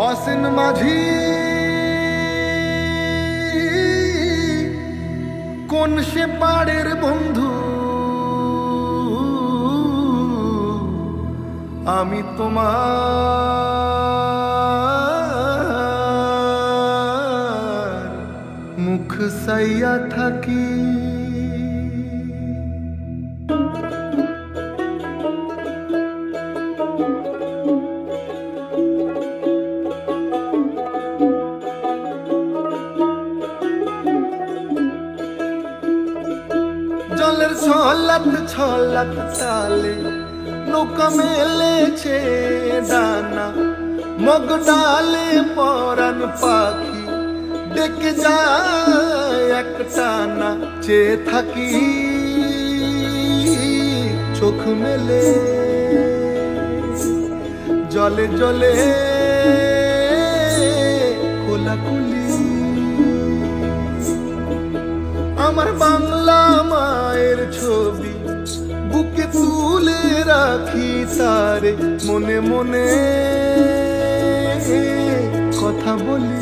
অসীন মাঝি কোন সে পাড়ের বন্ধু, আমি তোমার মুখ চাইয়া থাকি। জলের ছলাত ছলাত তালে নৌকা মেলেছে দানা, মগ ডালে পরাণ পাখি ডেকে যায় এক টানা। চেয়ে থাকি চোখ মেলে জলে জলে খোলাখুলি। আমার বাংলা মায়ের ছবি বুকে তুলে রাখি তারে, মনে মনে কথা বলি।